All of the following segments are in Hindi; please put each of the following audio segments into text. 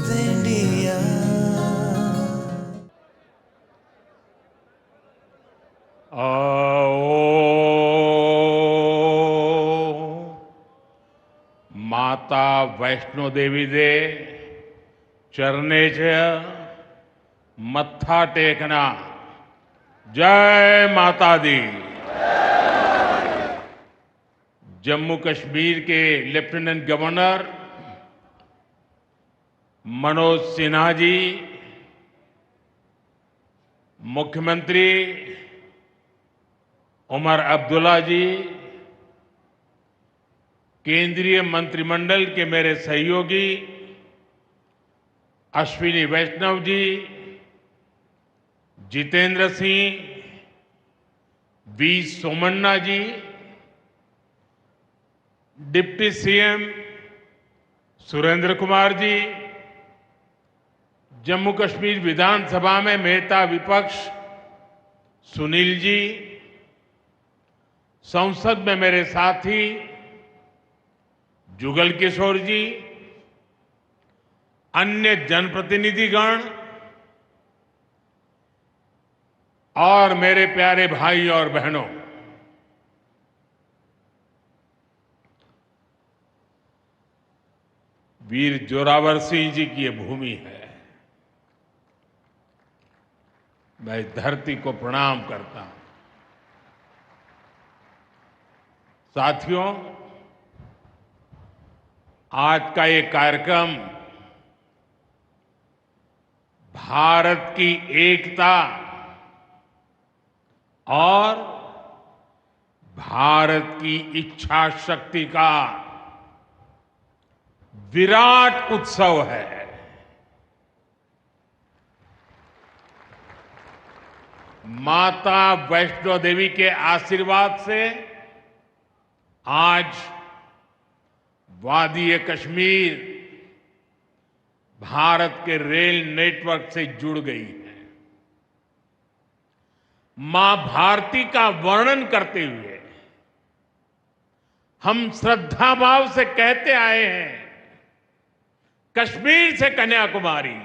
Smooth India. माता वैष्णो देवी दे चरणे च मत्था टेकना। जय माता दी। जम्मू कश्मीर के लेफ्टिनेंट गवर्नर मनोज सिन्हा जी, मुख्यमंत्री उमर अब्दुल्ला जी, केंद्रीय मंत्रिमंडल के मेरे सहयोगी अश्विनी वैष्णव जी, जितेंद्र सिंह, वी सोमन्ना जी, डिप्टी सीएम सुरेंद्र कुमार जी, जम्मू कश्मीर विधानसभा में नेता विपक्ष सुनील जी, संसद में मेरे साथी जुगल किशोर जी, अन्य जनप्रतिनिधिगण और मेरे प्यारे भाई और बहनों, वीर जोरावर सिंह जी की ये भूमि है। मैं इस धरती को प्रणाम करता हूं। साथियों, आज का ये कार्यक्रम भारत की एकता और भारत की इच्छा शक्ति का विराट उत्सव है। माता वैष्णो देवी के आशीर्वाद से आज वादी कश्मीर भारत के रेल नेटवर्क से जुड़ गई है। मां भारती का वर्णन करते हुए हम श्रद्धा भाव से कहते आए हैं, कश्मीर से कन्याकुमारी,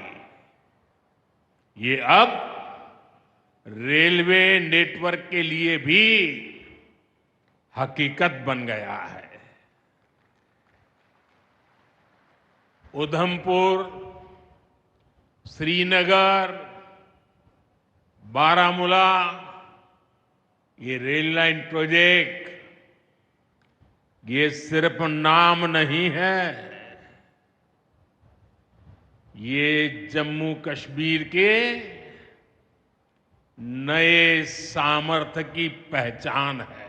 ये अब रेलवे नेटवर्क के लिए भी हकीकत बन गया है। उधमपुर, श्रीनगर, बारामूला, ये रेल लाइन प्रोजेक्ट ये सिर्फ नाम नहीं है, ये जम्मू कश्मीर के नए सामर्थ्य की पहचान है।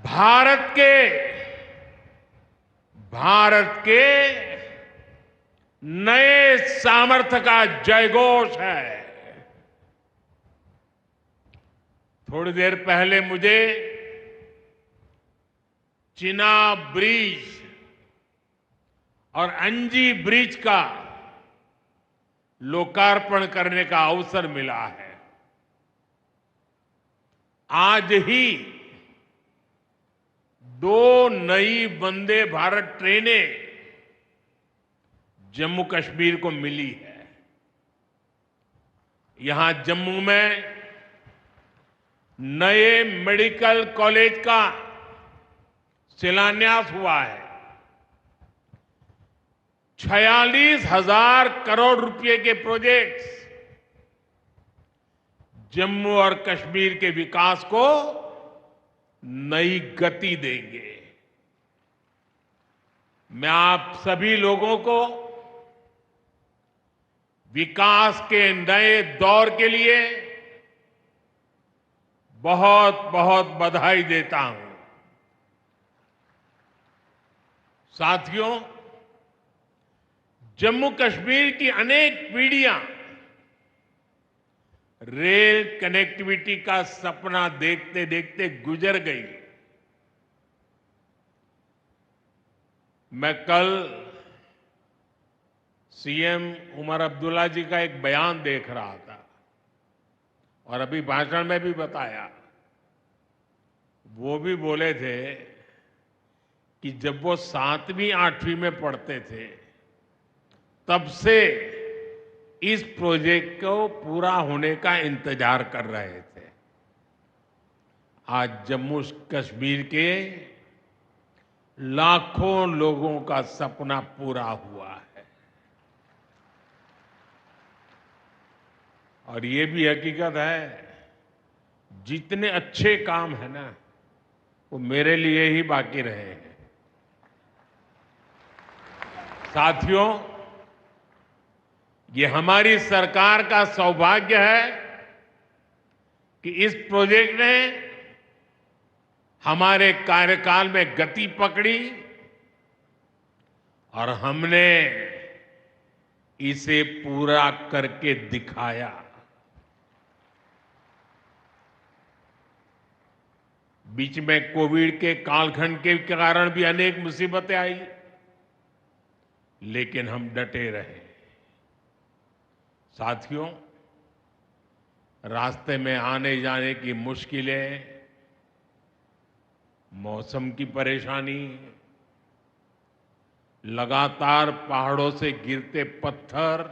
भारत के नए सामर्थ्य का जयघोष है। थोड़ी देर पहले मुझे चिनाब ब्रिज और अंजी ब्रिज का लोकार्पण करने का अवसर मिला है। आज ही 2 नई वंदे भारत ट्रेनें जम्मू कश्मीर को मिली है। यहां जम्मू में नए मेडिकल कॉलेज का शिलान्यास हुआ है। 46,000 करोड़ रुपए के प्रोजेक्ट्स जम्मू और कश्मीर के विकास को नई गति देंगे। मैं आप सभी लोगों को विकास के नए दौर के लिए बहुत बहुत बधाई देता हूं। साथियों, जम्मू कश्मीर की अनेक पीढ़ियां रेल कनेक्टिविटी का सपना देखते देखते गुजर गई। मैं कल सीएम उमर अब्दुल्ला जी का एक बयान देख रहा था और अभी भाषण में भी बताया। वो भी बोले थे कि जब वो 7वीं 8वीं में पढ़ते थे तब से इस प्रोजेक्ट को पूरा होने का इंतजार कर रहे थे। आज जम्मू कश्मीर के लाखों लोगों का सपना पूरा हुआ है। और ये भी हकीकत है, जितने अच्छे काम है ना, वो मेरे लिए ही बाकी रहे हैं। साथियों, ये हमारी सरकार का सौभाग्य है कि इस प्रोजेक्ट ने हमारे कार्यकाल में गति पकड़ी और हमने इसे पूरा करके दिखाया। बीच में कोविड के कालखंड के कारण भी अनेक मुसीबतें आई, लेकिन हम डटे रहे। साथियों, रास्ते में आने जाने की मुश्किलें, मौसम की परेशानी, लगातार पहाड़ों से गिरते पत्थर,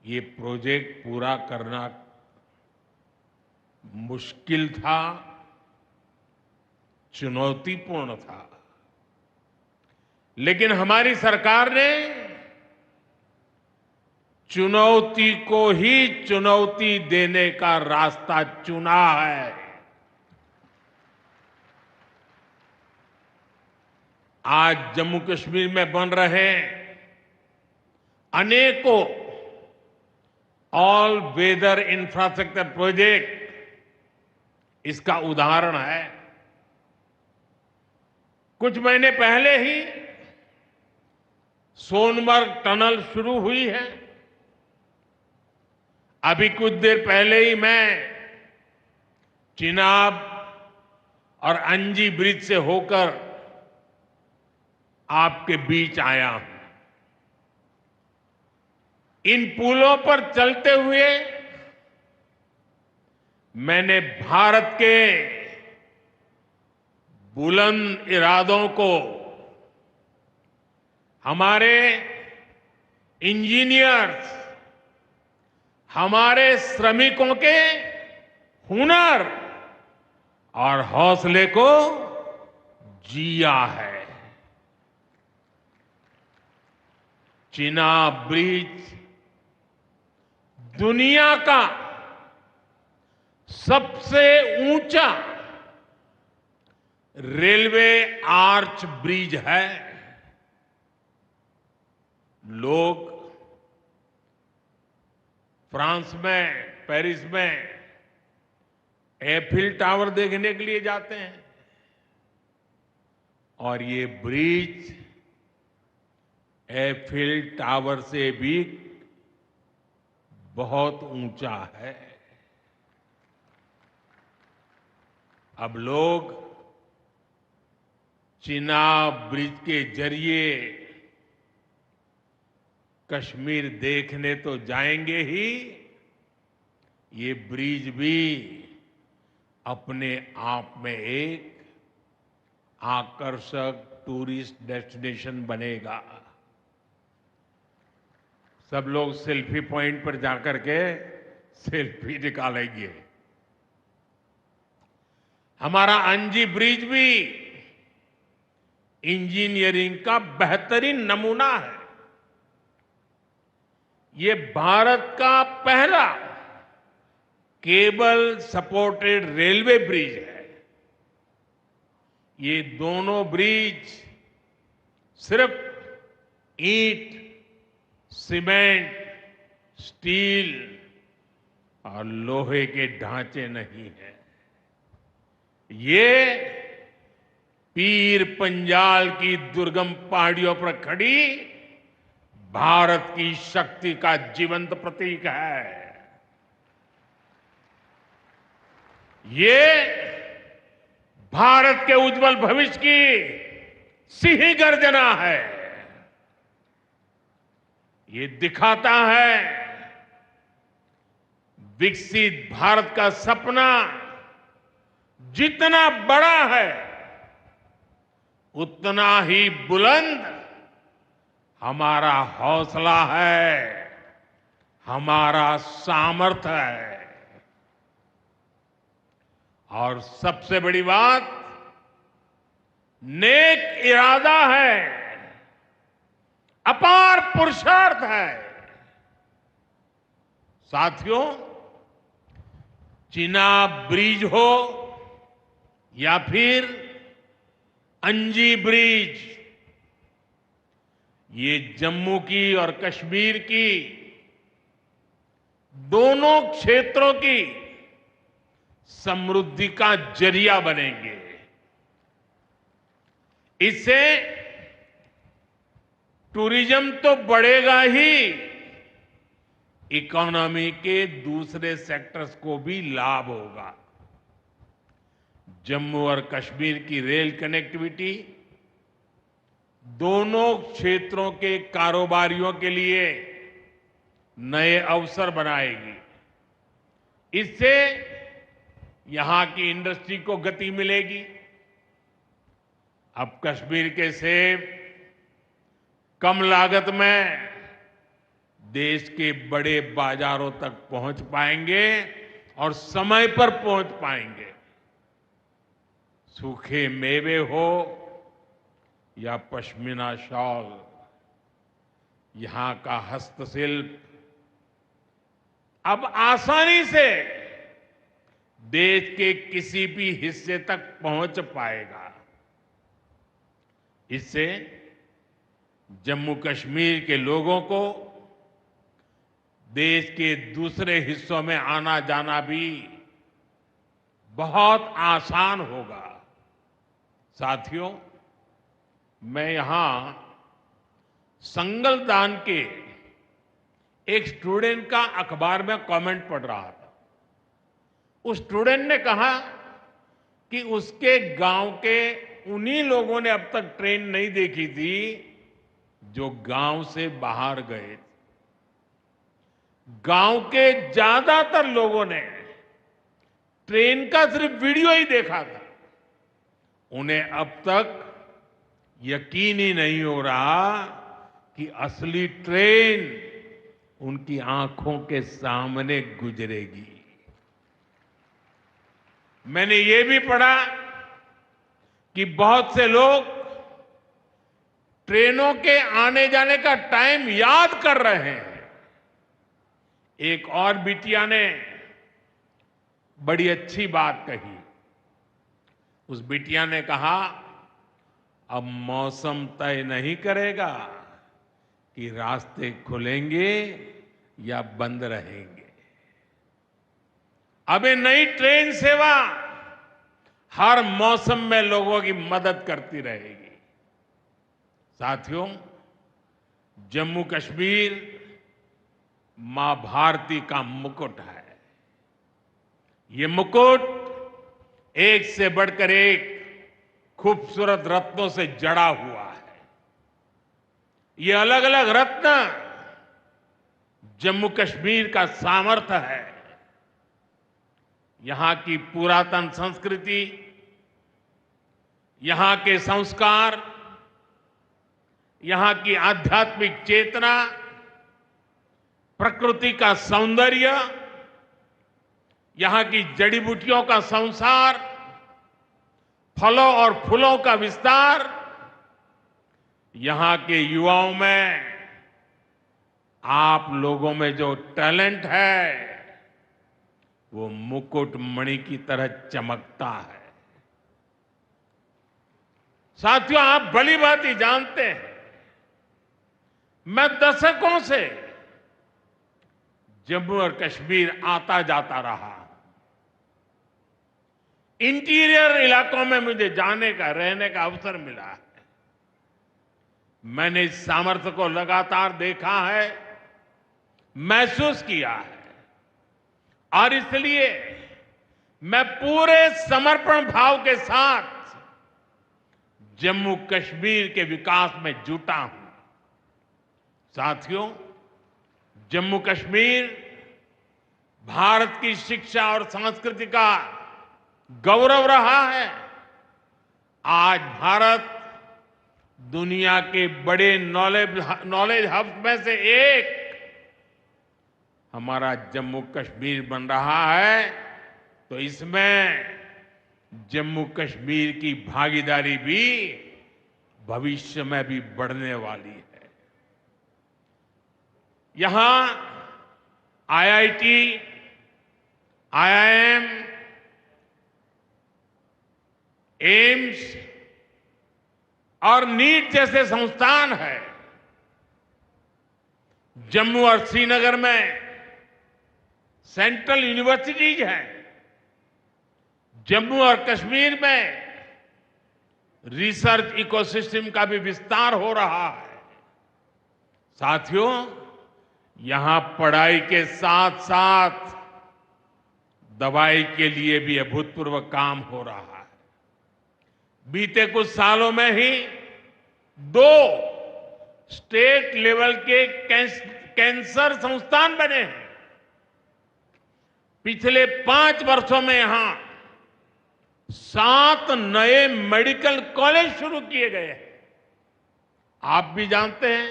ये प्रोजेक्ट पूरा करना मुश्किल था, चुनौतीपूर्ण था। लेकिन हमारी सरकार ने चुनौती को ही चुनौती देने का रास्ता चुना है। आज जम्मू कश्मीर में बन रहे अनेकों ऑल वेदर इंफ्रास्ट्रक्चर प्रोजेक्ट इसका उदाहरण है। कुछ महीने पहले ही सोनमर्ग टनल शुरू हुई है। अभी कुछ देर पहले ही मैं चिनाब और अंजी ब्रिज से होकर आपके बीच आया हूं। इन पुलों पर चलते हुए मैंने भारत के बुलंद इरादों को, हमारे इंजीनियर्स, हमारे श्रमिकों के हुनर और हौसले को जिया है। चिनाब ब्रिज दुनिया का सबसे ऊंचा रेलवे आर्च ब्रिज है। लोग फ्रांस में, पेरिस में एफिल टावर देखने के लिए जाते हैं, और ये ब्रिज एफिल टावर से भी बहुत ऊंचा है। अब लोग चिनाब ब्रिज के जरिए कश्मीर देखने तो जाएंगे ही, ये ब्रिज भी अपने आप में एक आकर्षक टूरिस्ट डेस्टिनेशन बनेगा। सब लोग सेल्फी पॉइंट पर जाकर के सेल्फी निकालेंगे। हमारा अंजी ब्रिज भी इंजीनियरिंग का बेहतरीन नमूना है। ये भारत का पहला केबल सपोर्टेड रेलवे ब्रिज है। ये दोनों ब्रिज सिर्फ ईंट, सीमेंट, स्टील और लोहे के ढांचे नहीं है। ये पीर पंजाल की दुर्गम पहाड़ियों पर खड़ी भारत की शक्ति का जीवंत प्रतीक है। ये भारत के उज्जवल भविष्य की सिंह गर्जना है। ये दिखाता है विकसित भारत का सपना जितना बड़ा है, उतना ही बुलंद हमारा हौसला है, हमारा सामर्थ्य है। और सबसे बड़ी बात, नेक इरादा है, अपार पुरुषार्थ है। साथियों, चिनाब ब्रिज हो या फिर अंजी ब्रिज, ये जम्मू की और कश्मीर की दोनों क्षेत्रों की समृद्धि का जरिया बनेंगे। इससे टूरिज्म तो बढ़ेगा ही, इकोनॉमी के दूसरे सेक्टर्स को भी लाभ होगा। जम्मू और कश्मीर की रेल कनेक्टिविटी दोनों क्षेत्रों के कारोबारियों के लिए नए अवसर बनाएगी। इससे यहां की इंडस्ट्री को गति मिलेगी। अब कश्मीर के सेब कम लागत में देश के बड़े बाजारों तक पहुंच पाएंगे और समय पर पहुंच पाएंगे। सूखे मेवे हो या पश्मीना शॉल, यहां का हस्तशिल्प अब आसानी से देश के किसी भी हिस्से तक पहुंच पाएगा। इससे जम्मू कश्मीर के लोगों को देश के दूसरे हिस्सों में आना जाना भी बहुत आसान होगा। साथियों, मैं यहां संगलदान के एक स्टूडेंट का अखबार में कमेंट पढ़ रहा था। उस स्टूडेंट ने कहा कि उसके गांव के उन्हीं लोगों ने अब तक ट्रेन नहीं देखी थी जो गांव से बाहर गए। गांव के ज्यादातर लोगों ने ट्रेन का सिर्फ वीडियो ही देखा था। उन्हें अब तक यकीन ही नहीं हो रहा कि असली ट्रेन उनकी आंखों के सामने गुजरेगी। मैंने ये भी पढ़ा कि बहुत से लोग ट्रेनों के आने जाने का टाइम याद कर रहे हैं। एक और बिटिया ने बड़ी अच्छी बात कही। उस बिटिया ने कहा, अब मौसम तय नहीं करेगा कि रास्ते खुलेंगे या बंद रहेंगे। अब ये नई ट्रेन सेवा हर मौसम में लोगों की मदद करती रहेगी। साथियों, जम्मू कश्मीर मां भारती का मुकुट है। ये मुकुट एक से बढ़कर एक खूबसूरत रत्नों से जड़ा हुआ है। ये अलग अलग रत्न जम्मू कश्मीर का सामर्थ्य है। यहां की पुरातन संस्कृति, यहां के संस्कार, यहां की आध्यात्मिक चेतना, प्रकृति का सौंदर्य, यहां की जड़ी बूटियों का संसार, फलों और फूलों का विस्तार, यहां के युवाओं में, आप लोगों में जो टैलेंट है वो मुकुट मणि की तरह चमकता है। साथियों, आप भली भांति जानते हैं, मैं दशकों से जम्मू और कश्मीर आता जाता रहा। इंटीरियर इलाकों में मुझे जाने का, रहने का अवसर मिला है। मैंने इस सामर्थ्य को लगातार देखा है, महसूस किया है, और इसलिए मैं पूरे समर्पण भाव के साथ जम्मू कश्मीर के विकास में जुटा हूं। साथियों, जम्मू कश्मीर भारत की शिक्षा और संस्कृति का गौरव रहा है। आज भारत दुनिया के बड़े नॉलेज हब में से एक हमारा जम्मू कश्मीर बन रहा है, तो इसमें जम्मू कश्मीर की भागीदारी भी भविष्य में भी बढ़ने वाली है। यहां आईआईटी, आईआईएम, एम्स और नीट जैसे संस्थान है। जम्मू और श्रीनगर में सेंट्रल यूनिवर्सिटीज हैं। जम्मू और कश्मीर में रिसर्च इकोसिस्टम का भी विस्तार हो रहा है। साथियों, यहां पढ़ाई के साथ साथ दवाई के लिए भी अभूतपूर्व काम हो रहा है। बीते कुछ सालों में ही 2 स्टेट लेवल के कैंसर संस्थान बने हैं। पिछले 5 वर्षों में यहां 7 नए मेडिकल कॉलेज शुरू किए गए हैं। आप भी जानते हैं,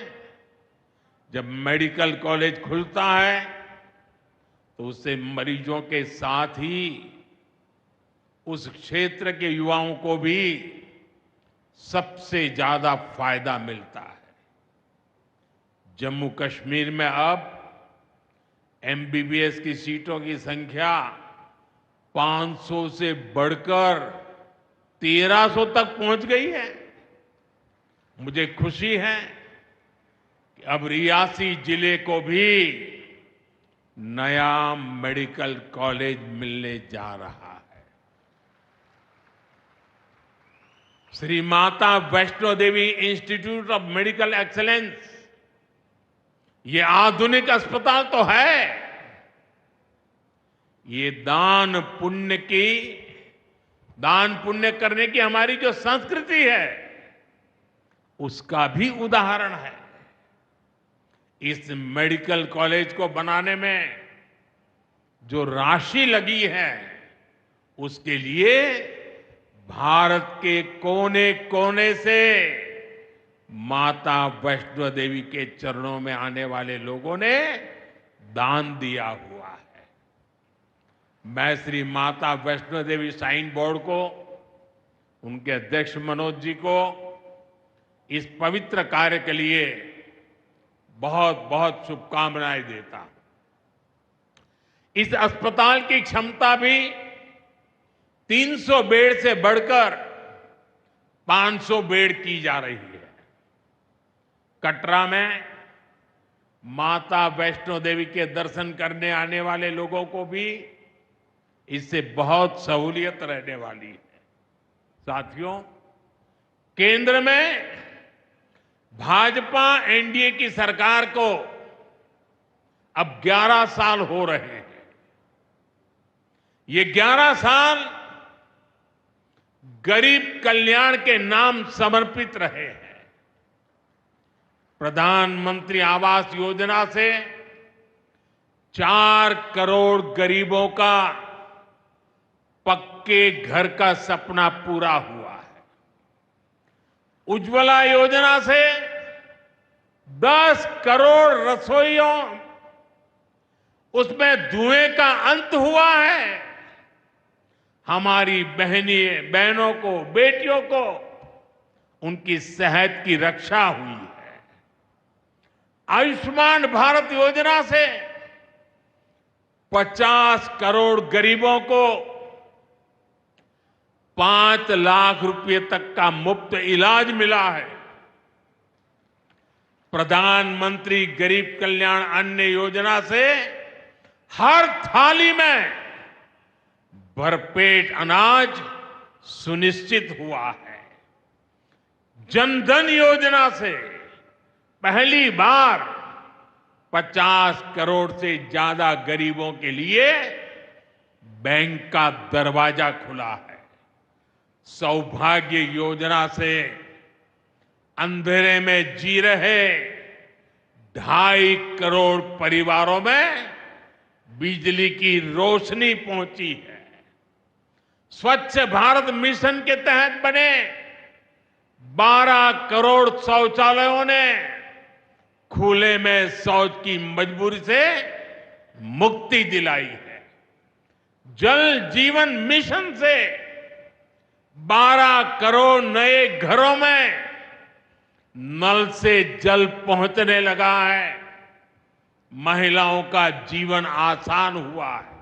जब मेडिकल कॉलेज खुलता है तो उससे मरीजों के साथ ही उस क्षेत्र के युवाओं को भी सबसे ज्यादा फायदा मिलता है। जम्मू कश्मीर में अब एमबीबीएस की सीटों की संख्या 500 से बढ़कर 1300 तक पहुंच गई है। मुझे खुशी है कि अब रियासी जिले को भी नया मेडिकल कॉलेज मिलने जा रहा है। Shri Mata Vaishno Devi institute of medical excellence, ये आधुनिक अस्पताल तो है, ये दान पुण्य करने की हमारी जो संस्कृति है उसका भी उदाहरण है। इस मेडिकल कॉलेज को बनाने में जो राशि लगी है उसके लिए भारत के कोने कोने से माता वैष्णो देवी के चरणों में आने वाले लोगों ने दान दिया हुआ है। मैं श्री माता वैष्णो देवी श्राइन बोर्ड को, उनके अध्यक्ष मनोज जी को इस पवित्र कार्य के लिए बहुत बहुत शुभकामनाएं देता हूं। इस अस्पताल की क्षमता भी 300 बेड से बढ़कर 500 बेड की जा रही है। कटरा में माता वैष्णो देवी के दर्शन करने आने वाले लोगों को भी इससे बहुत सहूलियत रहने वाली है। साथियों, केंद्र में भाजपा एनडीए की सरकार को अब 11 साल हो रहे हैं। ये 11 साल गरीब कल्याण के नाम समर्पित रहे हैं। प्रधानमंत्री आवास योजना से 4 करोड़ गरीबों का पक्के घर का सपना पूरा हुआ है। उज्ज्वला योजना से 10 करोड़ रसोइयों, उसमें धुएं का अंत हुआ है। हमारी बहनों को, बेटियों को उनकी सेहत की रक्षा हुई है। आयुष्मान भारत योजना से 50 करोड़ गरीबों को 5 लाख रुपए तक का मुफ्त इलाज मिला है। प्रधानमंत्री गरीब कल्याण अन्न योजना से हर थाली में भरपेट अनाज सुनिश्चित हुआ है। जनधन योजना से पहली बार 50 करोड़ से ज्यादा गरीबों के लिए बैंक का दरवाजा खुला है। सौभाग्य योजना से अंधेरे में जी रहे 2.5 करोड़ परिवारों में बिजली की रोशनी पहुंची है। स्वच्छ भारत मिशन के तहत बने 12 करोड़ शौचालयों ने खुले में शौच की मजबूरी से मुक्ति दिलाई है। जल जीवन मिशन से 12 करोड़ नए घरों में नल से जल पहुंचने लगा है। महिलाओं का जीवन आसान हुआ है।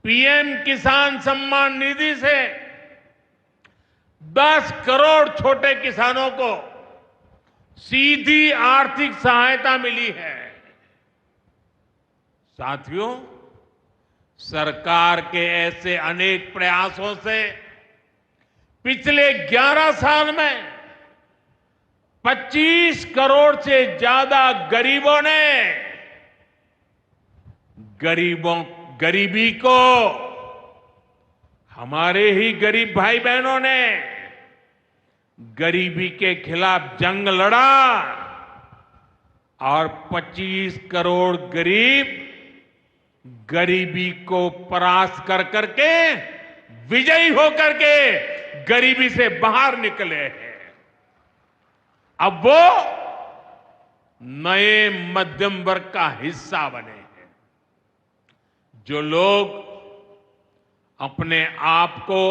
पीएम किसान सम्मान निधि से 10 करोड़ छोटे किसानों को सीधी आर्थिक सहायता मिली है। साथियों, सरकार के ऐसे अनेक प्रयासों से पिछले 11 साल में 25 करोड़ से ज्यादा गरीबों ने गरीबी को, हमारे ही गरीब भाई बहनों ने गरीबी के खिलाफ जंग लड़ा और 25 करोड़ गरीब गरीबी को परास्त कर करके विजयी होकर के गरीबी से बाहर निकले हैं। अब वो नए मध्यम वर्ग का हिस्सा बने हैं। जो लोग अपने आप को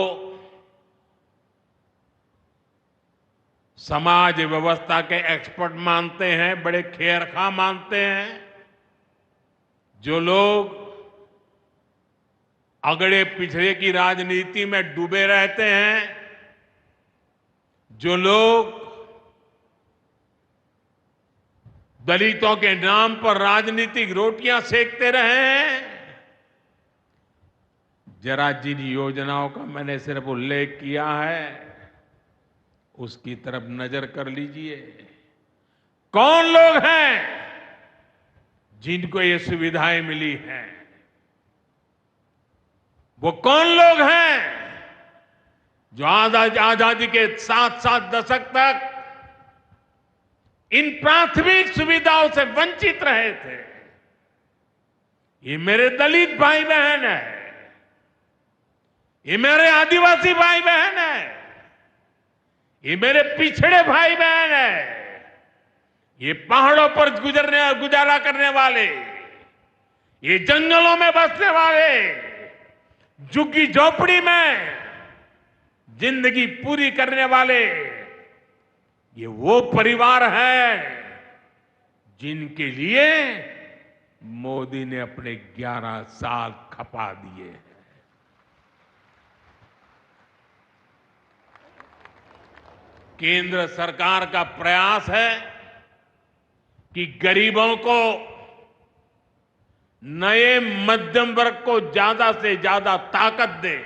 समाज व्यवस्था के एक्सपर्ट मानते हैं, बड़े खेरखा मानते हैं, जो लोग अगड़े पिछड़े की राजनीति में डूबे रहते हैं, जो लोग दलितों के नाम पर राजनीतिक रोटियां सेकते रहे हैं, जरा जिन योजनाओं का मैंने सिर्फ उल्लेख किया है उसकी तरफ नजर कर लीजिए। कौन लोग हैं जिनको ये सुविधाएं मिली हैं? वो कौन लोग हैं जो आजादी के 7 दशक तक इन प्राथमिक सुविधाओं से वंचित रहे थे? ये मेरे दलित भाई बहन है, ये मेरे आदिवासी भाई बहन है, ये मेरे पिछड़े भाई बहन है, ये पहाड़ों पर गुजारा करने वाले, ये जंगलों में बसने वाले, झुग्गी झोपड़ी में जिंदगी पूरी करने वाले, ये वो परिवार है जिनके लिए मोदी ने अपने 11 साल खपा दिए हैं। केंद्र सरकार का प्रयास है कि गरीबों को, नए मध्यम वर्ग को ज्यादा से ज्यादा ताकत दे।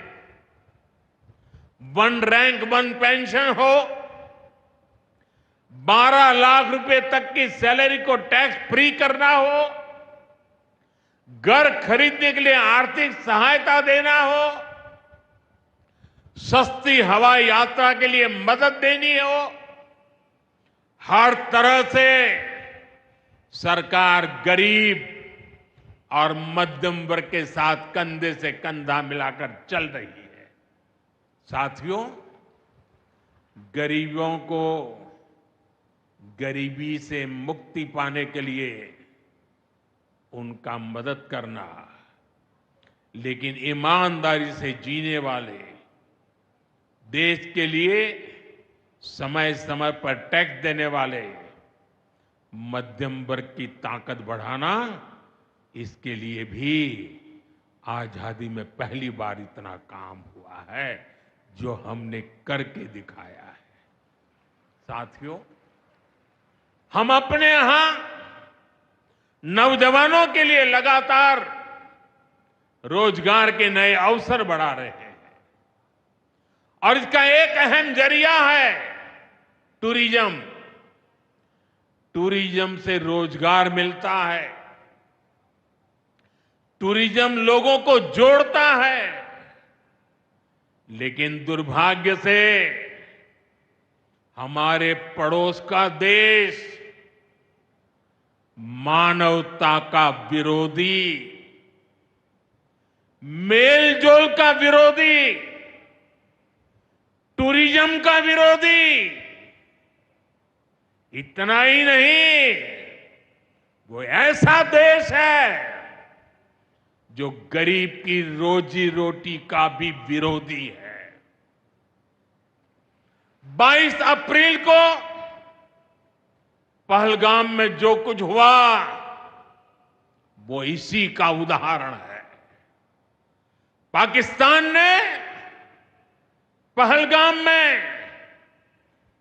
1 रैंक 1 पेंशन हो, 12 लाख रुपए तक की सैलरी को टैक्स फ्री करना हो, घर खरीदने के लिए आर्थिक सहायता देना हो, सस्ती हवाई यात्रा के लिए मदद देनी हो, हर तरह से सरकार गरीब और मध्यम वर्ग के साथ कंधे से कंधा मिलाकर चल रही है। साथियों, गरीबों को गरीबी से मुक्ति पाने के लिए उनका मदद करना, लेकिन ईमानदारी से जीने वाले, देश के लिए समय समय पर टैक्स देने वाले मध्यम वर्ग की ताकत बढ़ाना, इसके लिए भी आजादी में पहली बार इतना काम हुआ है जो हमने करके दिखाया है। साथियों, हम अपने यहां नौजवानों के लिए लगातार रोजगार के नए अवसर बढ़ा रहे हैं और इसका एक अहम जरिया है टूरिज्म। टूरिज्म से रोजगार मिलता है, टूरिज्म लोगों को जोड़ता है, लेकिन दुर्भाग्य से हमारे पड़ोस का देश मानवता का विरोधी, मेलजोल का विरोधी, टूरिज्म का विरोधी। इतना ही नहीं, वो ऐसा देश है जो गरीब की रोजी रोटी का भी विरोधी है। 22 अप्रैल को पहलगाम में जो कुछ हुआ वो इसी का उदाहरण है। पाकिस्तान ने पहलगाम में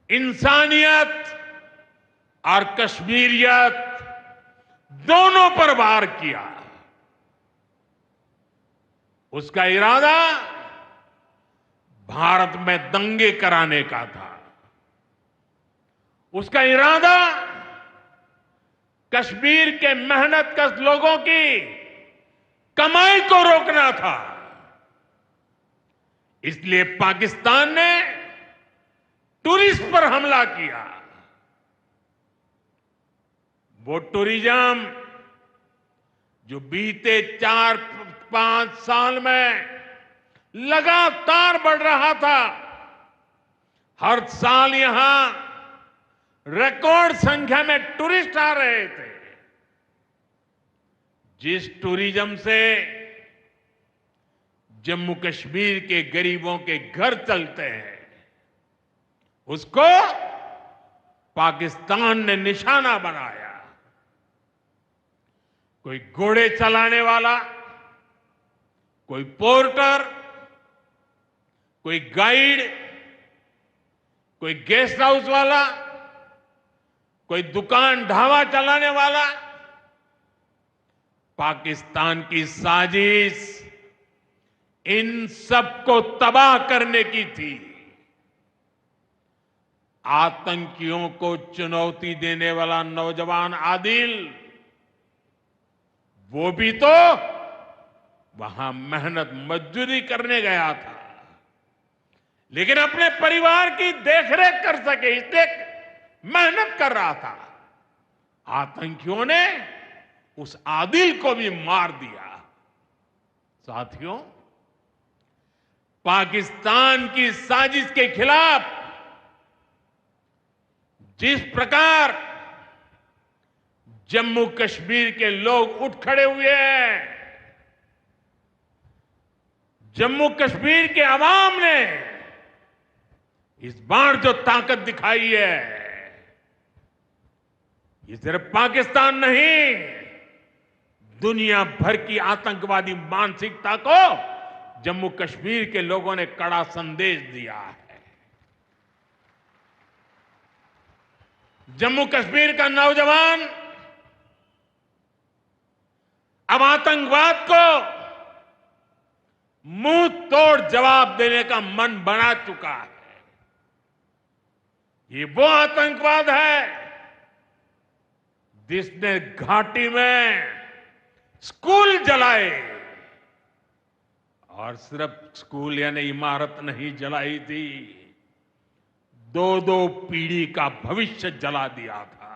इंसानियत और कश्मीरियत दोनों पर वार किया। उसका इरादा भारत में दंगे कराने का था। उसका इरादा कश्मीर के मेहनतकश लोगों की कमाई को रोकना था। इसलिए पाकिस्तान ने टूरिस्ट पर हमला किया। वो टूरिज्म जो बीते 4-5 साल में लगातार बढ़ रहा था, हर साल यहां रिकॉर्ड संख्या में टूरिस्ट आ रहे थे। जिस टूरिज्म से जम्मू कश्मीर के गरीबों के घर चलते हैं, उसको पाकिस्तान ने निशाना बनाया। कोई घोड़े चलाने वाला, कोई पोर्टर, कोई गाइड, कोई गेस्ट हाउस वाला, कोई दुकान ढाबा चलाने वाला, पाकिस्तान की साजिश इन सबको तबाह करने की थी। आतंकियों को चुनौती देने वाला नौजवान आदिल, वो भी तो वहां मेहनत मजदूरी करने गया था, लेकिन अपने परिवार की देखरेख कर सके इसलिए मेहनत कर रहा था। आतंकियों ने उस आदिल को भी मार दिया। साथियों, पाकिस्तान की साजिश के खिलाफ जिस प्रकार जम्मू कश्मीर के लोग उठ खड़े हुए हैं, जम्मू कश्मीर के अवाम ने इस बार जो ताकत दिखाई है, ये सिर्फ पाकिस्तान नहीं, दुनिया भर की आतंकवादी मानसिकता को जम्मू कश्मीर के लोगों ने कड़ा संदेश दिया है। जम्मू कश्मीर का नौजवान अब आतंकवाद को मुंह तोड़ जवाब देने का मन बना चुका है। ये वो आतंकवाद है जिसने घाटी में स्कूल जलाए, और सिर्फ स्कूल यानी इमारत नहीं जलाई थी, 2-2 पीढ़ी का भविष्य जला दिया था,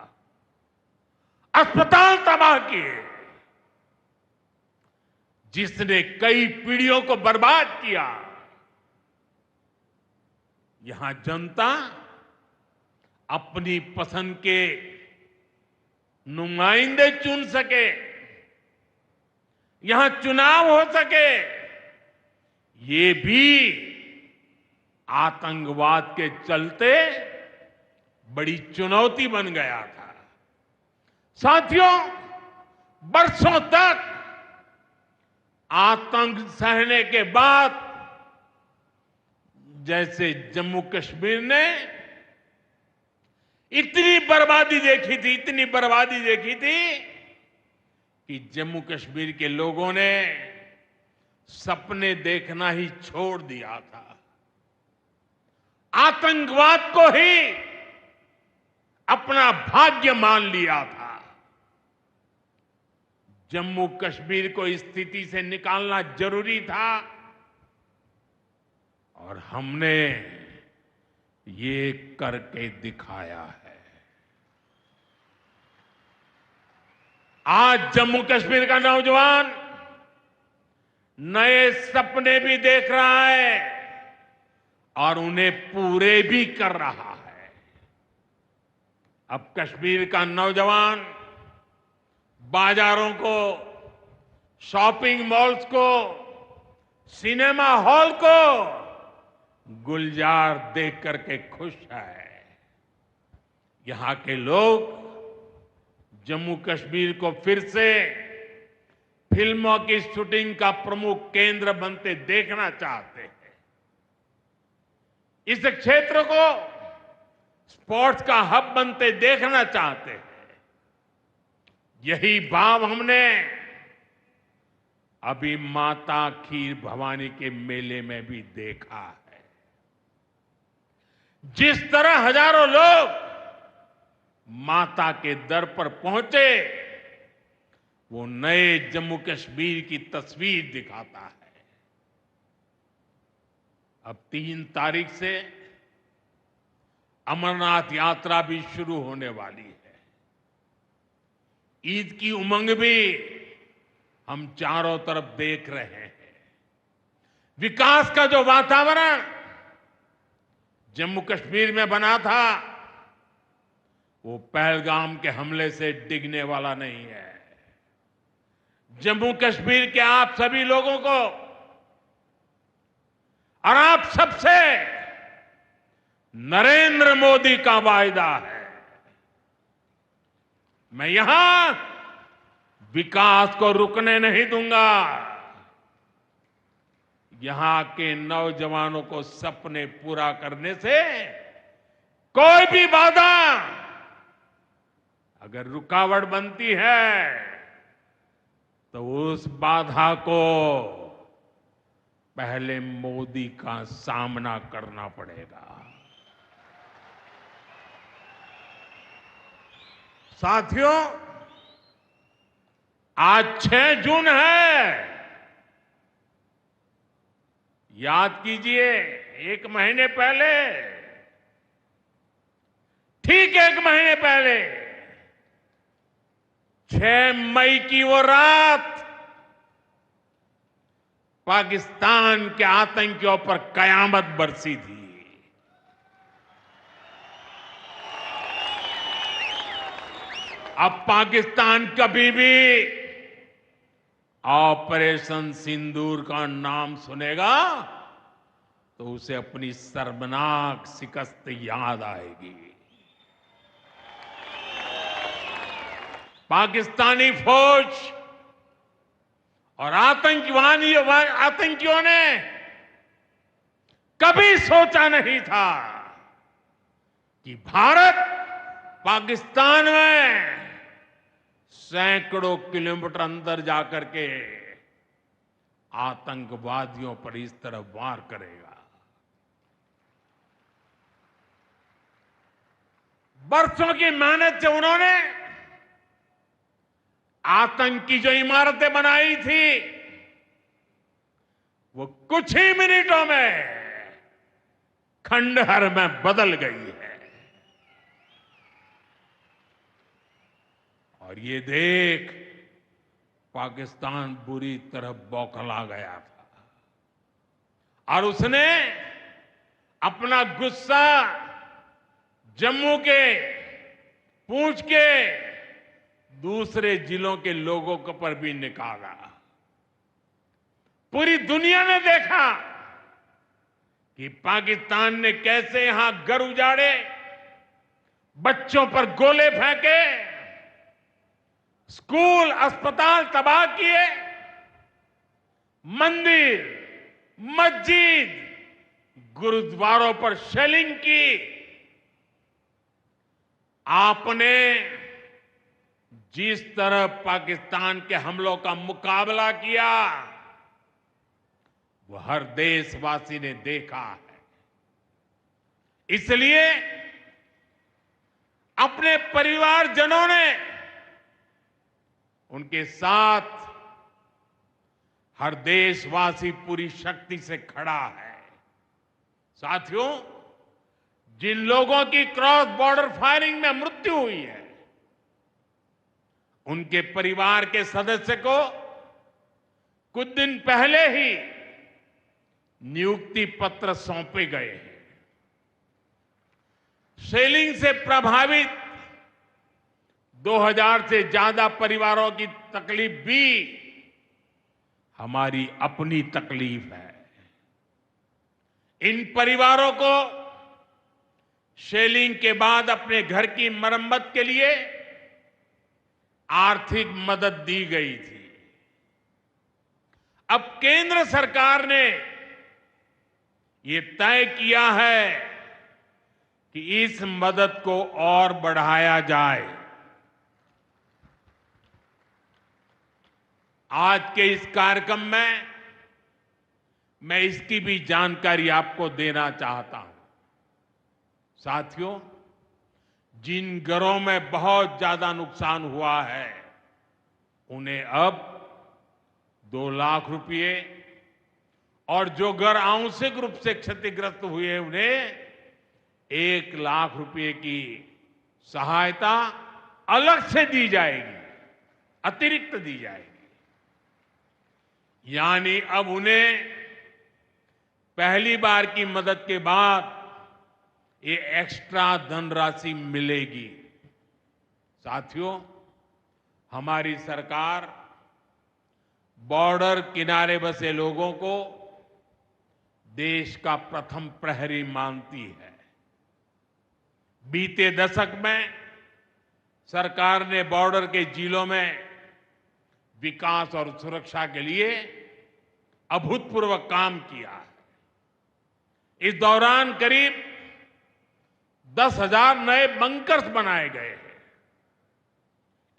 अस्पताल तबाह किए, जिसने कई पीढ़ियों को बर्बाद किया। यहां जनता अपनी पसंद के नुमाइंदे चुन सके, यहां चुनाव हो सके, ये भी आतंकवाद के चलते बड़ी चुनौती बन गया था। साथियों, बरसों तक आतंक सहने के बाद जैसे जम्मू कश्मीर ने इतनी बर्बादी देखी थी कि जम्मू कश्मीर के लोगों ने सपने देखना ही छोड़ दिया था। आतंकवाद को ही अपना भाग्य मान लिया था। जम्मू कश्मीर को इस स्थिति से निकालना जरूरी था, और हमने ये करके दिखाया है। आज जम्मू कश्मीर का नौजवान नए सपने भी देख रहा है और उन्हें पूरे भी कर रहा है। अब कश्मीर का नौजवान बाजारों को, शॉपिंग मॉल्स को, सिनेमा हॉल को गुलजार देख करके खुश है। यहां के लोग जम्मू कश्मीर को फिर से फिल्मों की शूटिंग का प्रमुख केंद्र बनते देखना चाहते हैं। इस क्षेत्र को स्पोर्ट्स का हब बनते देखना चाहते हैं। यही भाव हमने अभी माता खीर भवानी के मेले में भी देखा है। जिस तरह हजारों लोग माता के दर पर पहुंचे, वो नए जम्मू कश्मीर की तस्वीर दिखाता है। अब 3 तारीख से अमरनाथ यात्रा भी शुरू होने वाली है। ईद की उमंग भी हम चारों तरफ देख रहे हैं। विकास का जो वातावरण जम्मू कश्मीर में बना था, वो पहलगाम के हमले से डिगने वाला नहीं है। जम्मू कश्मीर के आप सभी लोगों को और आप सबसे नरेंद्र मोदी का वायदा है। मैं यहां विकास को रुकने नहीं दूंगा। यहां के नौजवानों को सपने पूरा करने से कोई भी बाधा अगर रुकावट बनती है, तो उस बाधा को पहले मोदी का सामना करना पड़ेगा। साथियों, आज 6 जून है। याद कीजिए, 1 महीने पहले, ठीक 1 महीने पहले 6 मई की वो रात पाकिस्तान के आतंकियों पर कयामत बरसी थी। अब पाकिस्तान कभी भी ऑपरेशन सिंदूर का नाम सुनेगा तो उसे अपनी शर्मनाक शिकस्त याद आएगी। पाकिस्तानी फौज और आतंकियों ने कभी सोचा नहीं था कि भारत पाकिस्तान में सैकड़ों किलोमीटर अंदर जाकर के आतंकवादियों पर इस तरह वार करेगा। बरसों की मेहनत से उन्होंने आतंक की जो इमारतें बनाई थी, वो कुछ ही मिनटों में खंडहर में बदल गई है। और ये देख पाकिस्तान बुरी तरह बौखला गया था और उसने अपना गुस्सा जम्मू के, पूंछ के दूसरे जिलों के लोगों के पर भी निकाला। पूरी दुनिया ने देखा कि पाकिस्तान ने कैसे यहां घर उजाड़े, बच्चों पर गोले फेंके, स्कूल, अस्पताल तबाह किए, मंदिर, मस्जिद, गुरुद्वारों पर शेलिंग की। आपने जिस तरह पाकिस्तान के हमलों का मुकाबला किया, वो हर देशवासी ने देखा है। इसलिए अपने परिवारजनों ने उनके साथ हर देशवासी पूरी शक्ति से खड़ा है। साथियों, जिन लोगों की क्रॉस बॉर्डर फायरिंग में मृत्यु हुई है, उनके परिवार के सदस्य को कुछ दिन पहले ही नियुक्ति पत्र सौंपे गए हैं। सेलिंग से प्रभावित 2000 से ज्यादा परिवारों की तकलीफ भी हमारी अपनी तकलीफ है। इन परिवारों को सेलिंग के बाद अपने घर की मरम्मत के लिए आर्थिक मदद दी गई थी। अब केंद्र सरकार ने ये तय किया है कि इस मदद को और बढ़ाया जाए। आज के इस कार्यक्रम में मैं इसकी भी जानकारी आपको देना चाहता हूं। साथियों, जिन घरों में बहुत ज्यादा नुकसान हुआ है उन्हें अब 2 लाख रुपए और जो घर आंशिक रूप से क्षतिग्रस्त हुए उन्हें 1 लाख रुपए की सहायता अलग से दी जाएगी, अतिरिक्त दी जाएगी। यानी अब उन्हें पहली बार की मदद के बाद ये एक्स्ट्रा धनराशि मिलेगी। साथियों, हमारी सरकार बॉर्डर किनारे बसे लोगों को देश का प्रथम प्रहरी मानती है। बीते दशक में सरकार ने बॉर्डर के जिलों में विकास और सुरक्षा के लिए अभूतपूर्व काम किया है। इस दौरान करीब 10,000 नए बंकर्स बनाए गए हैं।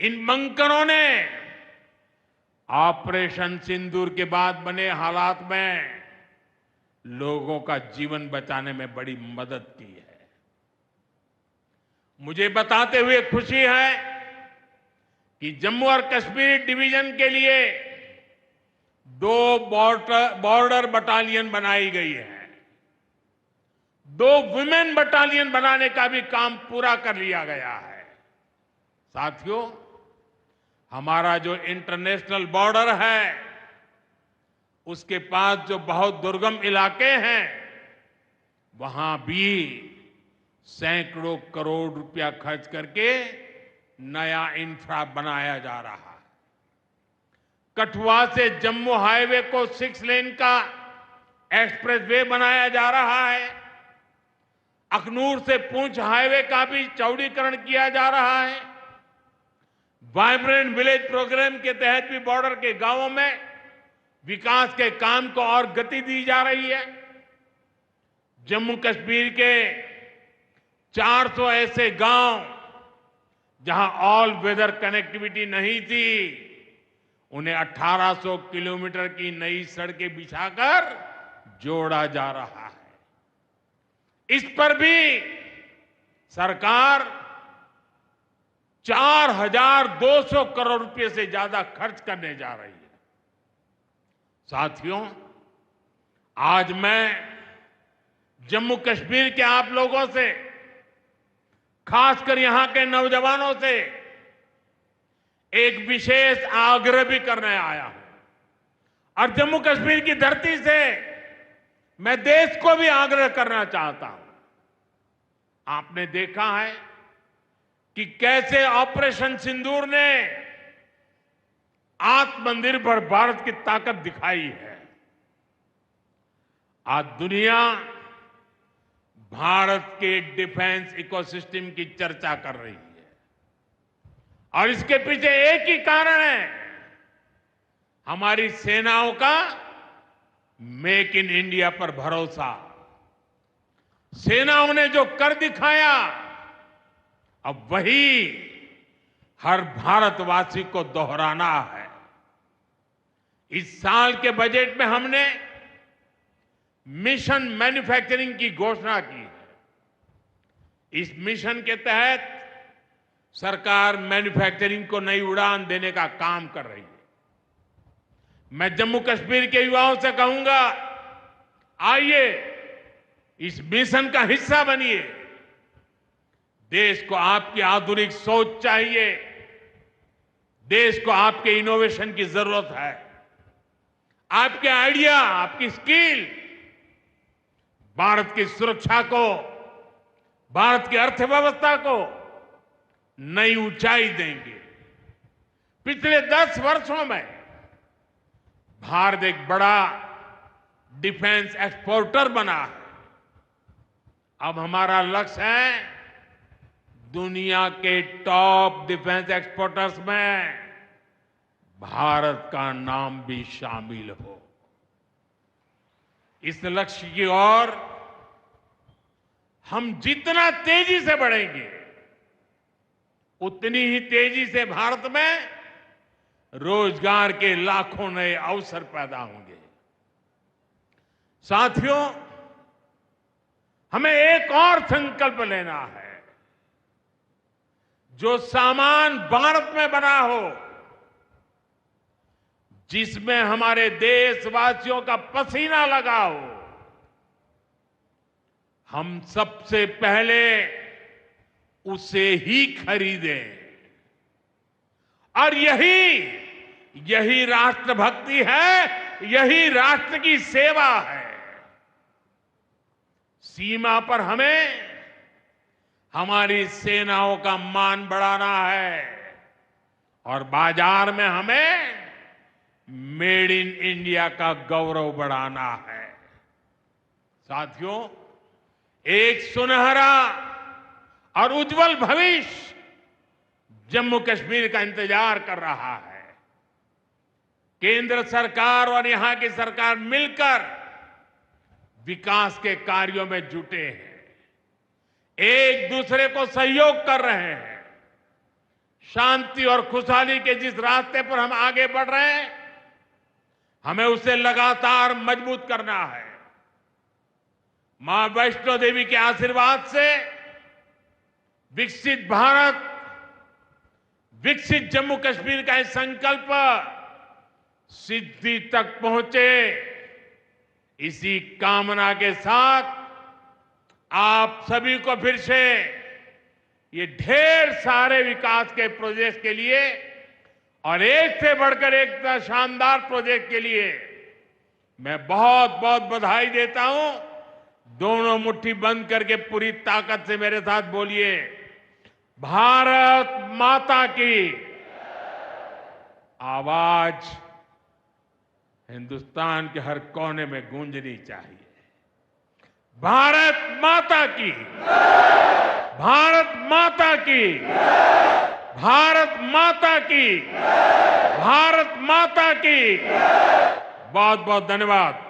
इन बंकरों ने ऑपरेशन सिंदूर के बाद बने हालात में लोगों का जीवन बचाने में बड़ी मदद की है। मुझे बताते हुए खुशी है कि जम्मू और कश्मीर डिवीजन के लिए 2 बॉर्डर बटालियन बनाई गई है। 2 वुमेन बटालियन बनाने का भी काम पूरा कर लिया गया है। साथियों, हमारा जो इंटरनेशनल बॉर्डर है उसके पास जो बहुत दुर्गम इलाके हैं वहां भी सैकड़ों करोड़ रुपया खर्च करके नया इंफ्रा बनाया जा रहा है। कठुआ से जम्मू हाईवे को 6 लेन का एक्सप्रेसवे बनाया जा रहा है। अखनूर से पुंछ हाईवे का भी चौड़ीकरण किया जा रहा है। वाइब्रेंट विलेज प्रोग्राम के तहत भी बॉर्डर के गांवों में विकास के काम को और गति दी जा रही है। जम्मू कश्मीर के 400 ऐसे गांव जहां ऑल वेदर कनेक्टिविटी नहीं थी, उन्हें 1800 किलोमीटर की नई सड़कें बिछाकर जोड़ा जा रहा है। इस पर भी सरकार 4,200 करोड़ रुपए से ज्यादा खर्च करने जा रही है। साथियों, आज मैं जम्मू कश्मीर के आप लोगों से, खासकर यहां के नौजवानों से एक विशेष आग्रह भी करने आया हूं और जम्मू कश्मीर की धरती से मैं देश को भी आग्रह करना चाहता हूं। आपने देखा है कि कैसे ऑपरेशन सिंदूर ने आत्मनिर्भर भारत की ताकत दिखाई है। आज दुनिया भारत के डिफेंस इकोसिस्टम की चर्चा कर रही है और इसके पीछे एक ही कारण है, हमारी सेनाओं का मेक इन इंडिया पर भरोसा। सेनाओं ने जो कर दिखाया, अब वही हर भारतवासी को दोहराना है। इस साल के बजट में हमने मिशन मैन्युफैक्चरिंग की घोषणा की है। इस मिशन के तहत सरकार मैन्युफैक्चरिंग को नई उड़ान देने का काम कर रही है। मैं जम्मू कश्मीर के युवाओं से कहूंगा, आइए इस मिशन का हिस्सा बनिए। देश को आपकी आधुनिक सोच चाहिए, देश को आपके इनोवेशन की जरूरत है। आपके आइडिया, आपकी स्किल भारत की सुरक्षा को भारत की अर्थव्यवस्था को नई ऊंचाई देंगे। पिछले 10 वर्षों में भारत एक बड़ा डिफेंस एक्सपोर्टर बना है। अब हमारा लक्ष्य है दुनिया के टॉप डिफेंस एक्सपोर्टर्स में भारत का नाम भी शामिल हो। इस लक्ष्य की ओर हम जितना तेजी से बढ़ेंगे उतनी ही तेजी से भारत में रोजगार के लाखों नए अवसर पैदा होंगे। साथियों, हमें एक और संकल्प लेना है। जो सामान भारत में बना हो, जिसमें हमारे देशवासियों का पसीना लगा हो, हम सबसे पहले उसे ही खरीदें। और यही राष्ट्रभक्ति है, यही राष्ट्र की सेवा है। सीमा पर हमें हमारी सेनाओं का मान बढ़ाना है और बाजार में हमें मेड इन इंडिया का गौरव बढ़ाना है। साथियों, एक सुनहरा और उज्जवल भविष्य जम्मू कश्मीर का इंतजार कर रहा है। केंद्र सरकार और यहां की सरकार मिलकर विकास के कार्यों में जुटे हैं, एक दूसरे को सहयोग कर रहे हैं। शांति और खुशहाली के जिस रास्ते पर हम आगे बढ़ रहे हैं, हमें उसे लगातार मजबूत करना है। मां वैष्णो देवी के आशीर्वाद से विकसित भारत, विकसित जम्मू कश्मीर का ये संकल्प सिद्धि तक पहुंचे, इसी कामना के साथ आप सभी को फिर से ये ढेर सारे विकास के प्रोजेक्ट के लिए और एक से बढ़कर एक शानदार प्रोजेक्ट के लिए मैं बहुत बहुत बधाई देता हूं। दोनों मुट्ठी बंद करके पूरी ताकत से मेरे साथ बोलिए, भारत माता की। आवाज हिंदुस्तान के हर कोने में गूंजनी चाहिए। भारत माता की, भारत माता की, भारत माता की, भारत माता की। बहुत बहुत धन्यवाद।